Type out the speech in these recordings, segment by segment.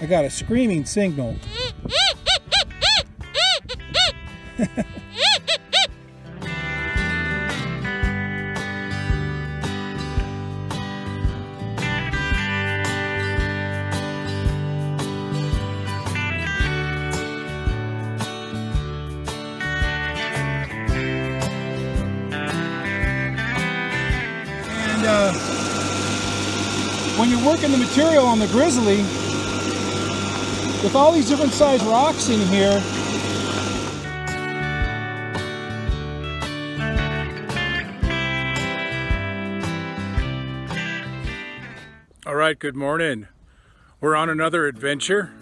got a screaming signal. When you're working the material on the grizzly, with all these different size rocks in here, all right, good morning. We're on another adventure,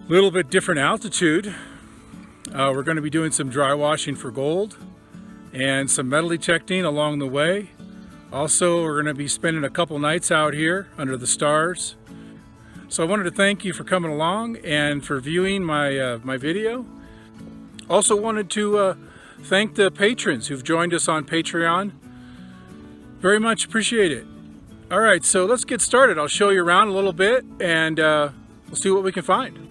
a little bit different altitude. We're going to be doing some dry washing for gold and some metal detecting along the way. Also, we're going to be spending a couple nights out here under the stars. So I wanted to thank you for coming along and for viewing my my video. Also wanted to thank the patrons who've joined us on Patreon. Very much appreciate it. All right, so let's get started. I'll show you around a little bit and we'll see what we can find.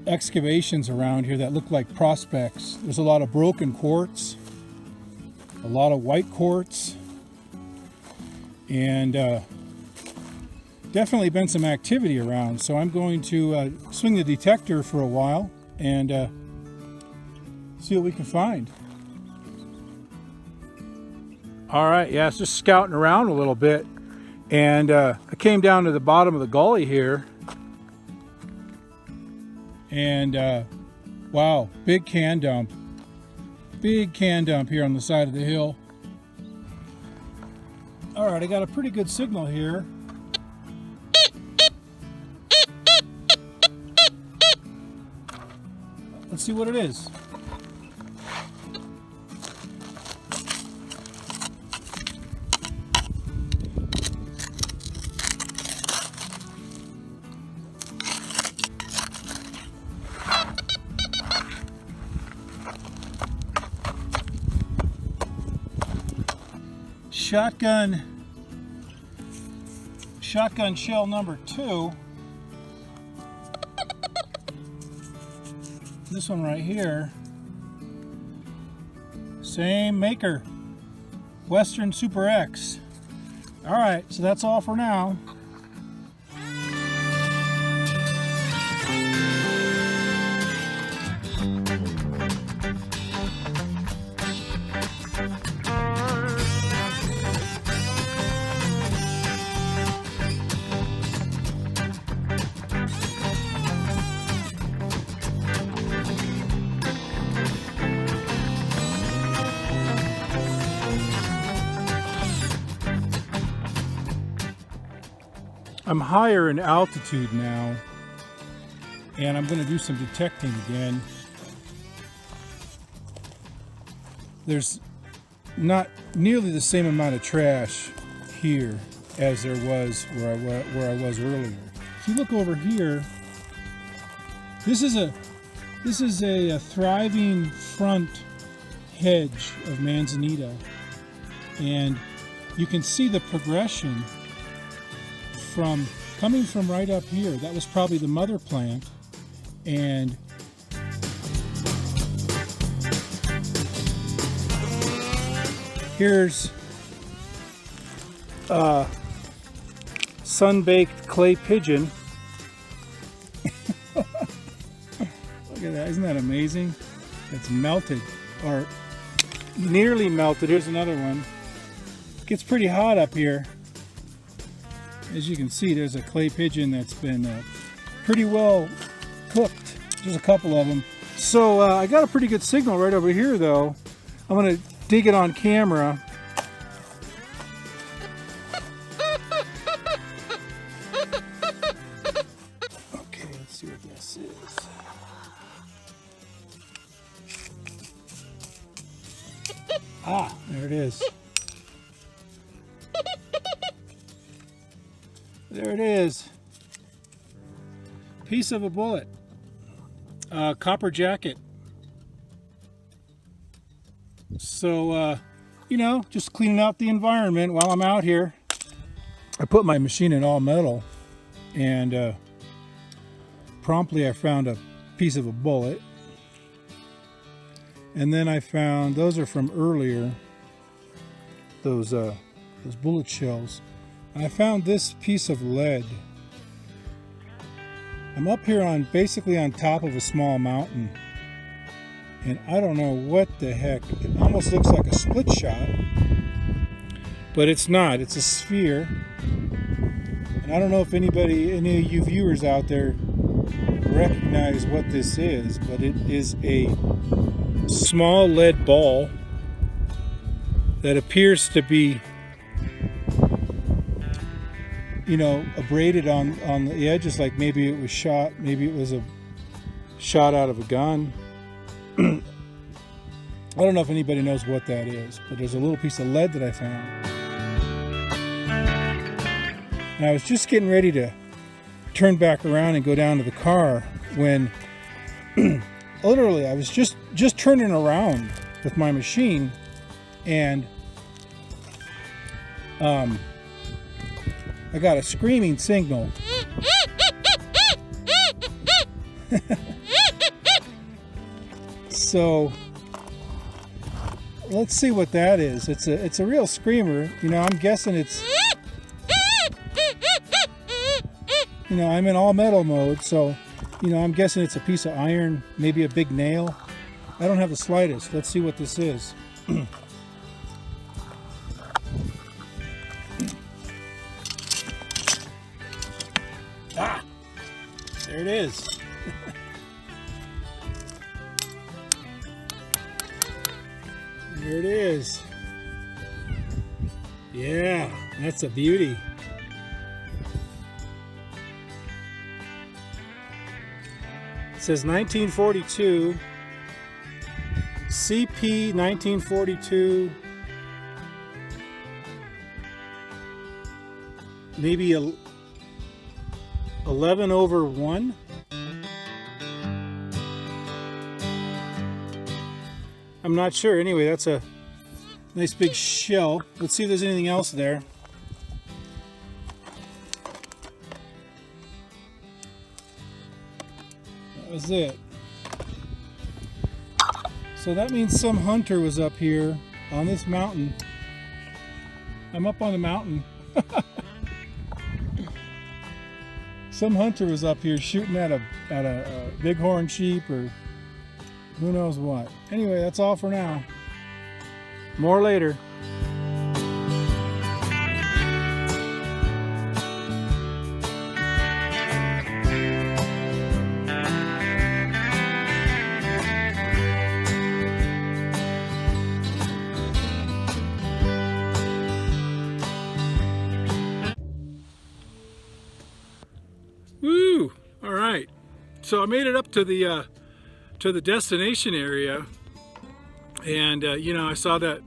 Excavations around here that look like prospects. There's a lot of broken quartz, a lot of white quartz, and definitely been some activity around. So I'm going to swing the detector for a while and see what we can find. All right, yeah, it's just scouting around a little bit, and I came down to the bottom of the gully here. And wow, big can dump here on the side of the hill. All right, I got a pretty good signal here. Let's see what it is. Shotgun shell number 2. This one right here, same maker, Western Super X. All right, so that's all for now. I'm higher in altitude now, and I'm going to do some detecting again. There's not nearly the same amount of trash here as there was where I was earlier. If you look over here, this is a thriving front hedge of manzanita, and you can see the progression coming from right up here. That was probably the mother plant, and here's sun-baked clay pigeon. Look at that, isn't that amazing? It's melted, or nearly melted. Here's another one. It gets pretty hot up here. As you can see, there's a clay pigeon that's been pretty well cooked. There's a couple of them. So I got a pretty good signal right over here, though. I'm going to dig it on camera. Okay, let's see what this is. Ah, there it is. There it is. Piece of a bullet. Copper jacket. So you know, just cleaning out the environment while I'm out here. I put my machine in all metal, and promptly I found a piece of a bullet. And then I found, those are from earlier, those bullet shells. And I found this piece of lead. I'm up here on, basically on top of a small mountain. And I don't know what the heck, it almost looks like a split shot. But it's not, it's a sphere. And I don't know if any of you viewers out there recognize what this is, but it is a small lead ball that appears to be, you know, abraded on the edges, like maybe it was shot, maybe it was a shot out of a gun. I don't know if anybody knows what that is, but there's a little piece of lead that I found. And I was just getting ready to turn back around and go down to the car when literally I was just turning around with my machine, and I got a screaming signal. So let's see what that is. It's a real screamer. You know, I'm guessing it's, you know, I'm in all metal mode, so, you know, I'm guessing it's a piece of iron, maybe a big nail. I don't have the slightest. Let's see what this is. Ah! There it is. There it is. Yeah, that's a beauty. It says 1942, CP 1942, maybe 11/1. I'm not sure. Anyway, that's a nice big shell. Let's see if there's anything else there. That was it. So that means some hunter was up here on this mountain. I'm up on the mountain. Some hunter was up here shooting at a bighorn sheep or who knows what. Anyway, that's all for now. More later. Woo! All right. So I made it up to the destination area, and you know, I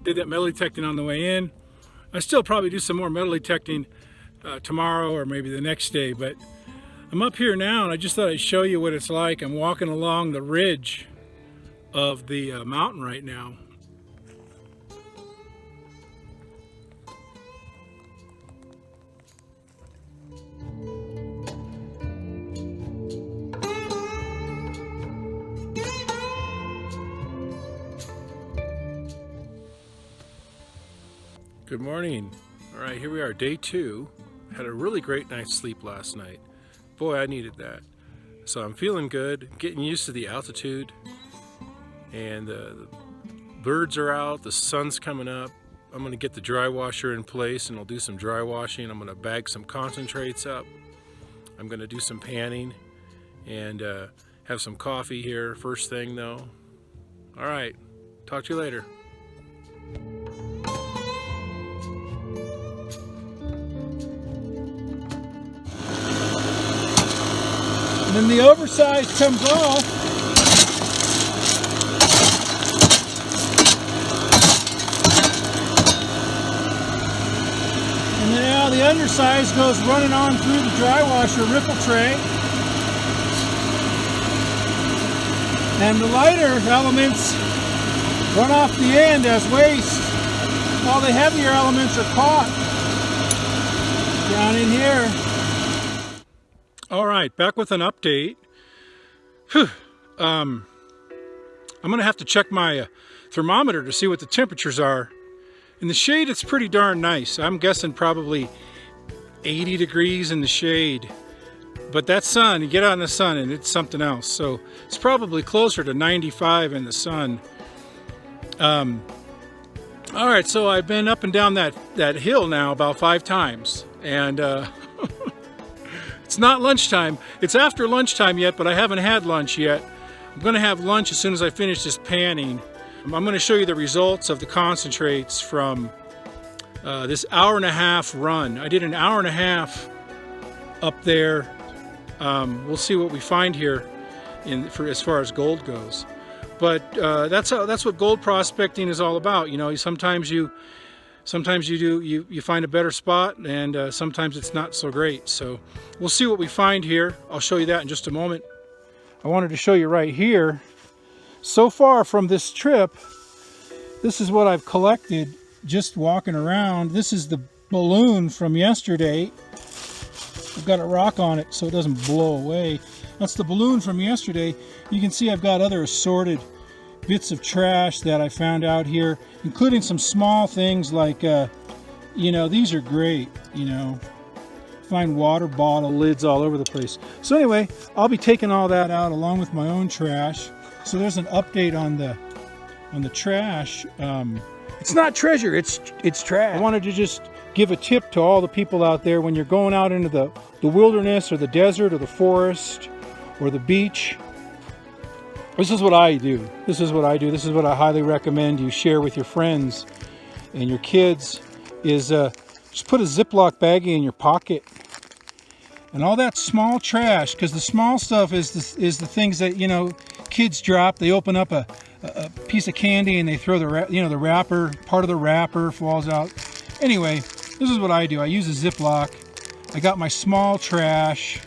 did that metal detecting on the way in. I still probably do some more metal detecting tomorrow or maybe the next day, but I'm up here now, and I just thought I'd show you what it's like. I'm walking along the ridge of the mountain right now. Good morning. All right, here we are, day 2. Had a really great night's sleep last night. Boy, I needed that. So I'm feeling good, getting used to the altitude, and the birds are out, the sun's coming up. I'm gonna get the dry washer in place, and I'll do some dry washing. I'm gonna bag some concentrates up. I'm gonna do some panning and have some coffee here first thing though. All right, talk to you later. And then the oversized comes off. And then now the undersized goes running on through the dry washer ripple tray. And the lighter elements run off the end as waste. All the heavier elements are caught down in here. All right, back with an update. I'm gonna have to check my thermometer to see what the temperatures are. In the shade, it's pretty darn nice. I'm guessing probably 80 degrees in the shade. But that sun, you get out in the sun and it's something else. So it's probably closer to 95 in the sun. All right, so I've been up and down that hill now about 5 times. And it's not lunchtime. It's after lunchtime yet, but I haven't had lunch yet. I'm gonna have lunch as soon as I finish this panning. I'm gonna show you the results of the concentrates from this hour-and-a-half run. I did an hour-and-a-half up there. We'll see what we find here as far as gold goes. But that's what gold prospecting is all about. You know, sometimes you find a better spot, and sometimes it's not so great. So we'll see what we find here. I'll show you that in just a moment. I wanted to show you right here. So far from this trip, this is what I've collected just walking around. This is the balloon from yesterday. I've got a rock on it so it doesn't blow away. That's the balloon from yesterday. You can see I've got other assorted bits of trash that I found out here, including some small things like, you know, these are great, you know. Find water bottle lids all over the place. So anyway, I'll be taking all that out along with my own trash. So there's an update on the trash. It's not treasure, it's trash. I wanted to just give a tip to all the people out there when you're going out into the wilderness or the desert or the forest or the beach. This is what I do. This is what I do. This is what I highly recommend you share with your friends and your kids is just put a Ziploc baggie in your pocket. And all that small trash, because the small stuff is the things that, you know, kids drop. They open up a piece of candy and they throw the wrapper, part of the wrapper falls out. Anyway, this is what I do. I use a Ziploc. I got my small trash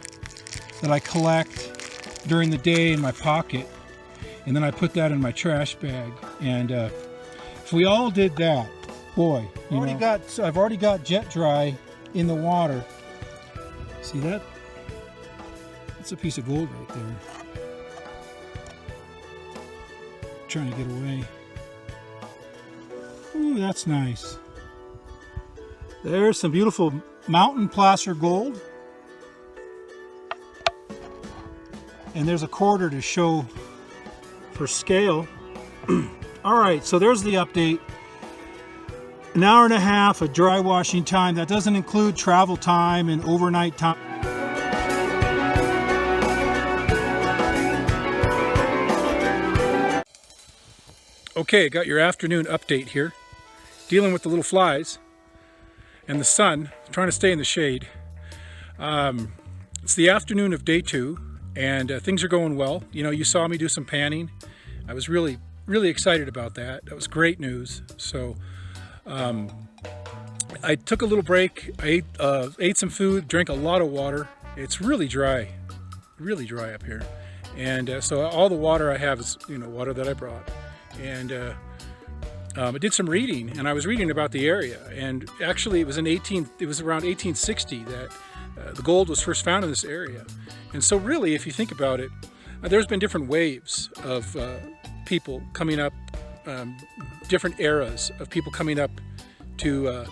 that I collect during the day in my pocket, and then I put that in my trash bag. And if we all did that, boy, I've already got jet dry in the water. See that? That's a piece of gold right there. Trying to get away. Ooh, that's nice. There's some beautiful mountain placer gold. And there's a quarter to show for scale. All right, so there's the update. An hour and a half of dry washing time. That doesn't include travel time and overnight time. Okay, got your afternoon update here. Dealing with the little flies and the sun, trying to stay in the shade. It's the afternoon of day 2, and things are going well. You know, you saw me do some panning. I was really excited about that. That was great news. So I took a little break. I ate some food, drank a lot of water. It's really dry up here. And so all the water I have is, you know, water that I brought. And I did some reading, and I was reading about the area. And actually, it was around 1860 that the gold was first found in this area. And so, really, if you think about it, there's been different waves of people coming up, different eras of people coming up to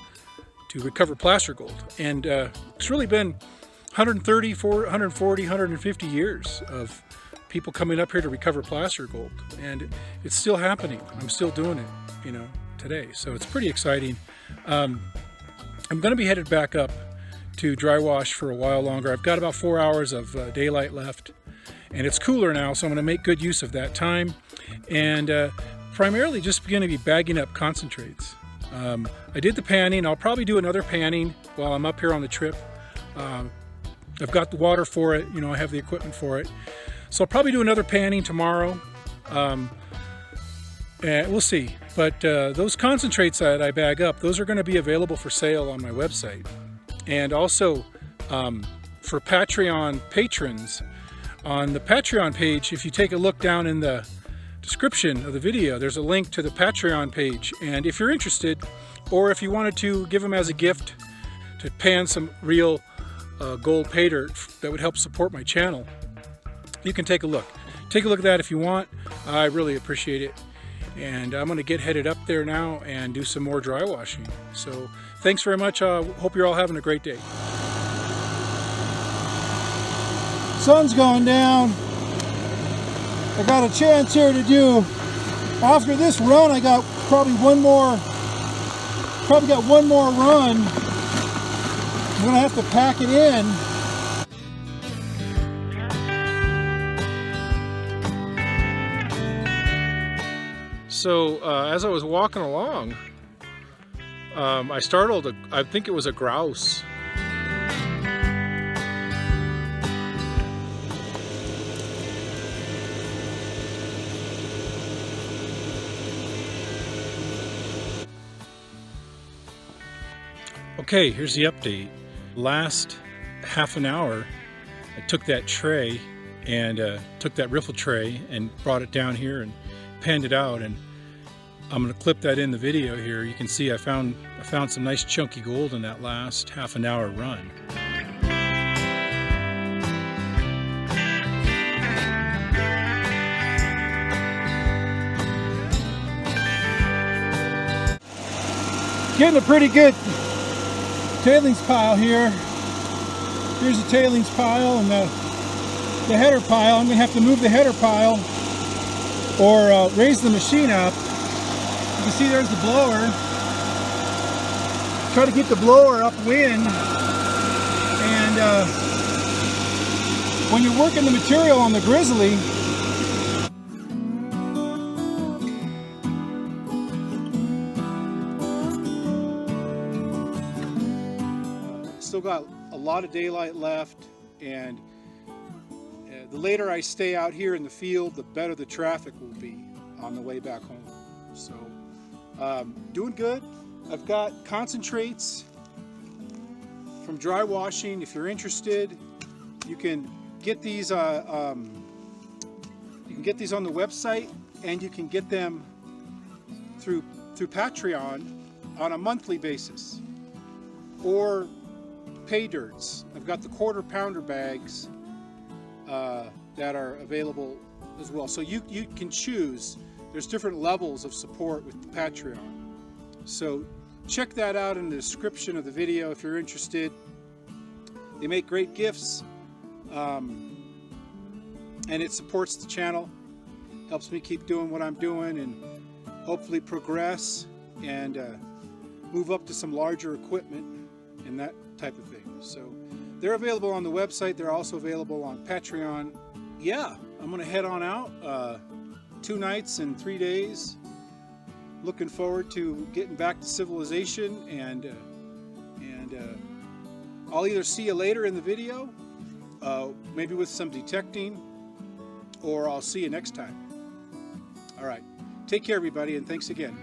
recover placer gold. And it's really been 130, 140, 150 years of people coming up here to recover placer gold, and it's still happening. I'm still doing it, you know, today. So it's pretty exciting. I'm going to be headed back up to dry wash for a while longer. I've got about 4 hours of daylight left, and it's cooler now, so I'm going to make good use of that time, and primarily just going to be bagging up concentrates. I did the panning. I'll probably do another panning while I'm up here on the trip. I've got the water for it, you know, I have the equipment for it. So I'll probably do another panning tomorrow. And we'll see. But those concentrates that I bag up, those are going to be available for sale on my website. And also for Patreon patrons, on the Patreon page, if you take a look down in the description of the video, there's a link to the Patreon page. And if you're interested, or if you wanted to give them as a gift to pan some real gold pay dirt that would help support my channel, you can take a look. Take a look at that if you want. I really appreciate it. And I'm going to get headed up there now and do some more dry washing. So thanks very much. Hope you're all having a great day. Sun's going down. I got a chance here to do, after this run, I got probably one more run. I'm gonna have to pack it in. So as I was walking along, I startled, I think it was a grouse. Okay, here's the update. Last half an hour, I took that tray and took that riffle tray and brought it down here and panned it out, and I'm going to clip that in the video here. You can see I found some nice chunky gold in that last half an hour run. Getting a pretty good tailings pile here. Here's the tailings pile and the header pile. I'm going to have to move the header pile or raise the machine up. You can see there's the blower. Try to get the blower upwind. And when you're working the material on the grizzly, still got a lot of daylight left, and the later I stay out here in the field, the better the traffic will be on the way back home. So doing good. I've got concentrates from dry washing. If you're interested, you can get these on the website, and you can get them through Patreon on a monthly basis, or pay dirts. I've got the 1/4 pounder bags that are available as well. So you can choose. There's different levels of support with Patreon. So check that out in the description of the video if you're interested. They make great gifts, and it supports the channel, helps me keep doing what I'm doing, and hopefully progress and move up to some larger equipment and that type of thing. So they're available on the website. They're also available on Patreon. Yeah, I'm gonna head on out. 2 nights and 3 days. Looking forward to getting back to civilization, and I'll either see you later in the video, maybe with some detecting, or I'll see you next time. All right, take care everybody, and thanks again.